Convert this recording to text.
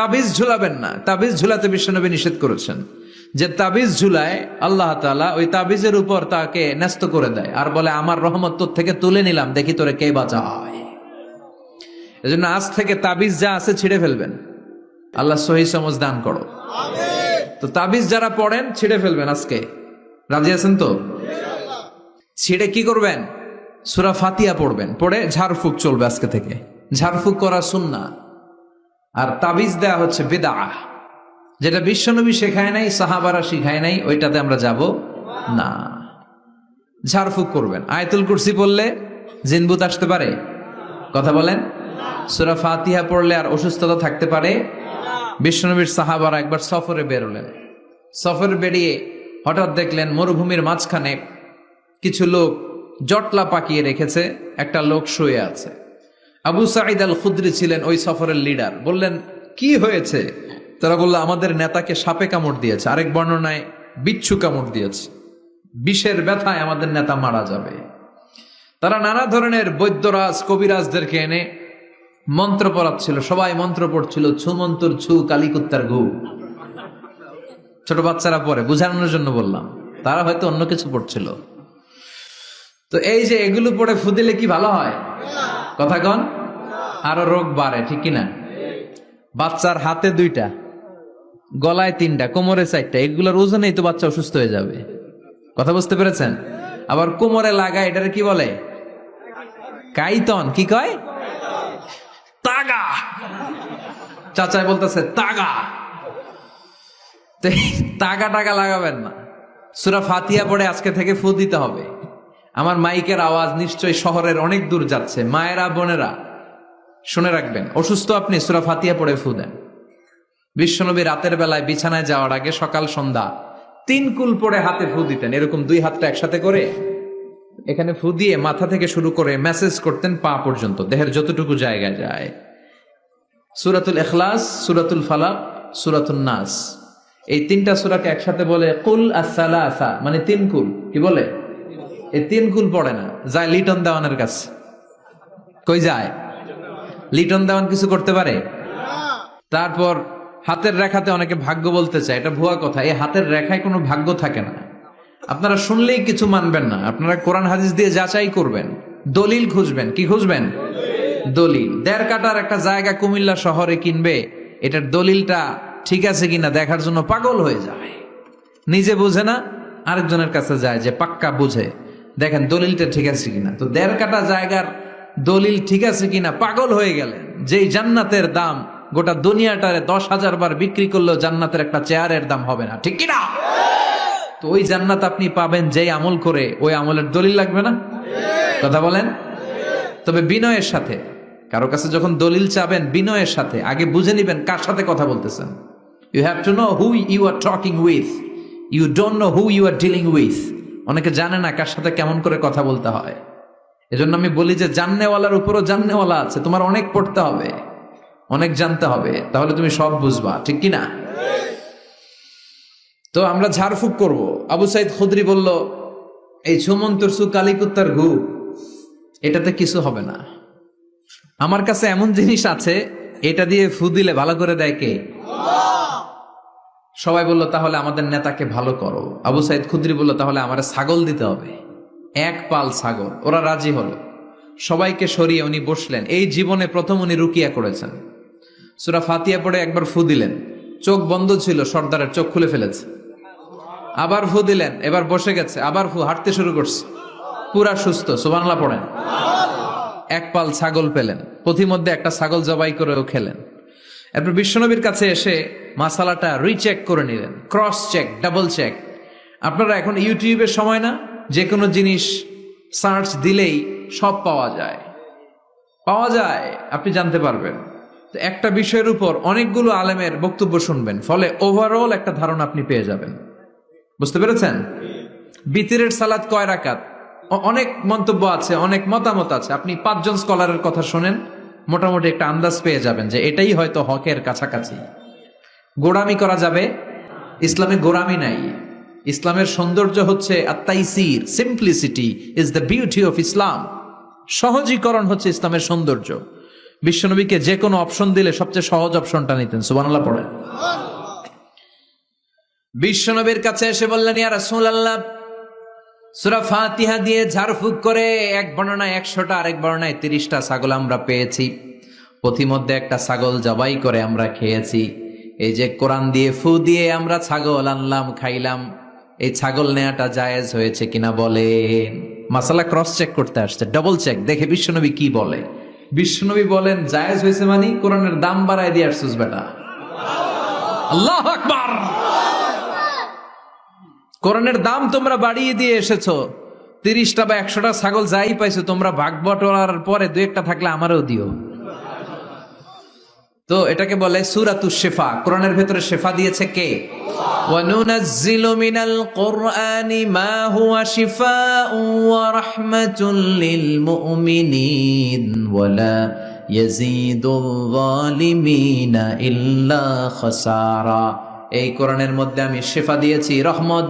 তাবিজ ঝুলাবেন না। তাবিজ ঝুলাতে বিশ্বনবী নিষেধ করেছেন। যে তাবিজ ঝুলায় আল্লাহ তাআলা ওই তাবিজের উপর তাকে ন্যস্ত করে দেয় আর বলে আমার রহমত তোর থেকে তুলে নিলাম, দেখি তোরে কে বাঁচায়। এজন্য আজ থেকে তাবিজ যা আছে ছিঁড়ে ফেলবেন। আল্লাহ সহি সমঝ দান করো। তো তাবিজ যারা পড়েন ছিঁড়ে ফেলবেন আজকে। রাজি আছেন তো? ছিঁড়ে কি করবেন? সূরা ফাতিহা পড়বেন, পড়ে ঝাড়ফুঁক চলবে আজকে থেকে। ঝাড়ফুঁক করা সুন্নাহ। আর তাবিজ দেয়া হচ্ছে বিদআহ, যেটা বিশ্বনবী শেখায় নাই, সাহাবারা শিখায় নাই, ওইটাতে আমরা যাব না। ঝাড়ফুঁক করবেন। আয়াতুল কুরসি পড়লে জিনভূত আসতে পারে? কথা বলেন। সূরা ফাতিহা পড়লে আর অসুস্থতা থাকতে পারে? বিশ্বনবীর সাহাবারা একবার সফরে বেরোলেন। সফরে বেরিয়ে হঠাৎ দেখলেন মরুভূমির মাঝখানে কিছু লোক জটলা পাকিয়ে রেখেছে, একটা লোক শুয়ে আছে। আবু সাঈদ আল খুদরি ছিলেন ওই সফরের লিডার। বললেন কি হয়েছে? তারা বলল আমাদের নেতাকে সাপে কামড় দিয়েছে, আরেক বর্ণনায় বিচ্ছু কামড় দিয়েছে, বিষের ব্যথায় আমাদের নেতা মারা যাবে। তারা নানা ধরনের বৈদ্যরাজ কবিরাজদেরকে এনে মন্ত্র পড়াচ্ছিল, সবাই মন্ত্র পড়ছিল, ছু মন্তর ছু কালিকুত্তার ঘু। ছোট বাচ্চারা পড়ে, বুঝানোর জন্য বললাম, তারা হয়তো অন্য কিছু পড়ছিল। তো এই যে এগুলো পড়ে ফু দিলে কি ভালো হয়? কথা কন, আরো রোগ বাড়ে, ঠিক কিনা? বাচ্চার হাতে 2টা, গলায় 3টা, কোমরে 4টা, এগুলোর ওজনেই তো বাচ্চা অসুস্থ হয়ে যাবে। কথা বুঝতে পেরেছেন? আবার কোমরে লাগায়, এটারে কি বলে? কাইতন। কি কয়? তাগা। চাচাই বলতেছে তাগা। তাগা টাগা লাগাবেন না। সূরা ফাতিহা পড়ে আজকে থেকে ফু দিতে হবে। আমার মাইকের আওয়াজ নিশ্চয়ই শহরের অনেক দূর যাচ্ছে। মায়েরা বোনেরা শুনে রাখবেন, অসুস্থ আপনি সূরা ফাতিহা পড়ে ফু দেন। বিশ্বনবী রাতের বেলায় বিছানায় যাওয়ার আগে সকাল সন্ধ্যা 3 কুল পড়ে হাতে ফু দিতেন। এরকম 2 হাতটা একসাথে করে এখানে ফু দিয়ে মাথা থেকে শুরু করে মেসেজ করতেন পা পর্যন্ত, দেহের যতটুকু জায়গায় যায়। সূরাতুল ইখলাস, সূরাতুল ফালাক, সূরাতুন নাস, এই 3টা সূরাকে একসাথে বলে কুল আস-সালাসা, মানে 3 কুল। কি বলে? এই 3 কুল পড়ে না, যায় লিটন দেওয়ানের কাছে। কই যায়? লিটন দেওয়ান কিছু করতে পারে? তারপর হাতের রেখাতে অনেকে ভাগ্য বলতে চায়, এটা ভুয়া কথা। এই হাতের রেখায় কোনো ভাগ্য থাকে না। আপনারা শুনলেই কিছু মানবেন না, আপনারা কোরআন হাদিস দিয়ে যাচাই করবেন, দলিল খুঁজবেন। কি খুঁজবেন? দলিল। 1.5 কাঠার একটা জায়গা কুমিল্লা শহরে কিনবে, এটার দলিলটা ঠিক আছে কিনা দেখার জন্য পাগল হয়ে যায়। নিজে বুঝে না, আরেকজনের কাছে যায় যে পাক্কা বুঝে, দেখেন দলিলটা ঠিক আছে কিনা। তো 1.5 কাঠা জায়গার দলিল ঠিক আছে কিনা পাগল হয়ে গেলেন। যেই জান্নাতের দাম গোটা দুনিয়াটারে 10,000 বার বিক্রি করলেও জান্নাতের একটা চেয়ারের দাম হবে না, ঠিক কিনা? তো ওই জান্নাত আপনি পাবেন যেই আমল করে, ওই আমলের দলিল লাগবে না? কথা বলেন। তবে বিনয়ের সাথে, কারো কাছে যখন দলিল চাবেন বিনয়ের সাথে আগে বুঝে নিবেন কার সাথে কথা বলতেছেন। You have to know who you are talking with, you don't know who you are dealing with. অনেকে জানে না কার সাথে কেমন করে কথা বলতে হয়। এজন্য আমি বলি যে জাননেওয়ালার উপরও জাননেওয়ালা আছে, তোমার অনেক পড়তে হবে, অনেক জানতে হবে, তাহলে তুমি সব বুঝবা, ঠিক কিনা? তো আমরা ঝাড়ফুঁক করব। আবু সাঈদ খুদরি বলল এই ছুমন্তর সু কালিকুত্তার ঘু, এটাতে কিছু হবে না। আমার কাছে এমন জিনিস আছে, এটা দিয়ে ফু দিলে ভালো করে দেয় কে? সবাই বলল তাহলে আমাদের নেতাকে ভালো করো। আবু সাঈদ খুদরি বলল তাহলে আমার ছাগল দিতে হবে, 1 পাল ছাগল। ওরা রাজি হলো। সবাইকে সরিয়ে উনি বসলেন। এই জীবনে প্রথম উনি রুকিয়া করেছেন। সূরা ফাতিহা পড়ে একবার ফু দিলেন, চোখ বন্ধ ছিল, সর্দারের চোখ খুলে ফেলেছে। আবার ফু দিলেন, এবার বসে গেছে, আবার ফু, হাঁটতে শুরু করছে, পুরা সুস্থ। সুবহানাল্লাহ পড়েন। 1 পাল ছাগল পেলেন, পথিমধ্যে একটা ছাগল জবাই করেও খেলেন। এরপর বিশ্বনবীর কাছে এসে মাসালাটা রিচেক করে নিলেন, ক্রস চেক, ডাবল চেক। আপনারা এখন ইউটিউবের সময় না, যে কোনো জিনিস সার্চ দিলেই সব পাওয়া যায়, আপনি জানতে পারবেন। তো একটা বিষয়ের উপর অনেকগুলো আলেমের বক্তব্য শুনবেন, ফলে ওভারঅল একটা ধারণা আপনি পেয়ে যাবেন। বুঝতে পেরেছেন? বিতিরের সালাত কয় রাকাত, অনেক মন্তব্য আছে, অনেক মতামত আছে। আপনি 5 জন স্কলারের কথা শোনেন, মোটামুটি একটা আন্দাজ পেয়ে যাবেন যে এটাই হয়তো হকের কাছাকাছি। গোড়ামি করা যাবে? ইসলামে গোড়ামি নাই। ইসলামের সৌন্দর্য হচ্ছে আত-তাইসির, simplicity is the beauty of Islam. সহজীকরণ হচ্ছে ইসলামের সৌন্দর্য। বিশ্বনবীকে যে কোনো অপশন দিলে সবচেয়ে সহজ অপশনটা নিতেন। সুবহানাল্লাহ পড়েন। বিশ্বনবীর কাছে এসে বললেন, ইয়া রাসূলুল্লাহ, সূরা ফাতিহা দিয়ে ঝাড়ফুঁক করে এক বর্ণনায় 100টা, আরেক বর্ণনায় 30টা ছাগল আমরা পেয়েছি। পথিমধ্যে একটা ছাগল জবাই করে আমরা খেয়েছি। এই যে কোরআন দিয়ে ফু দিয়ে আমরা ছাগল আনলাম, খাইলাম, এই ছাগল নেয়াটা জায়েজ হয়েছে কিনা বলেন। মাসালা ক্রস চেক করতে আসছে, ডবল চেক, দেখে বিশ্বনবী কি বলে। বিশ্বনবী বলেন জায়েজ হয়েছে মানে কোরআনের দাম বাড়ায় দিয়ে আসছিস বেটা। আল্লাহু আকবার। কোরআনের দাম তোমরা বাড়িয়ে দিয়ে এসেছো। 30টা বা 100টা ছাগল যাই পাইছো তোমরা, ভাগ বটোয়ারার পরে 2-1টা থাকলে আমারও দিও। তো এটাকে বলে সূরাতুশ শিফা। কোরআনের ভেতরে শিফা দিয়েছে কে? ওয়া নুনাজ্জিলু মিনাল কুরআনি মা হুয়া শিফাউন ওয়া রাহমাতুল লিল মুমিনিন ওয়া লা ইয়াজিদুল যালিমিনা ইল্লা খাসারা। এই কোরআনের মধ্যে আমি শিফা দিয়েছি, রহমত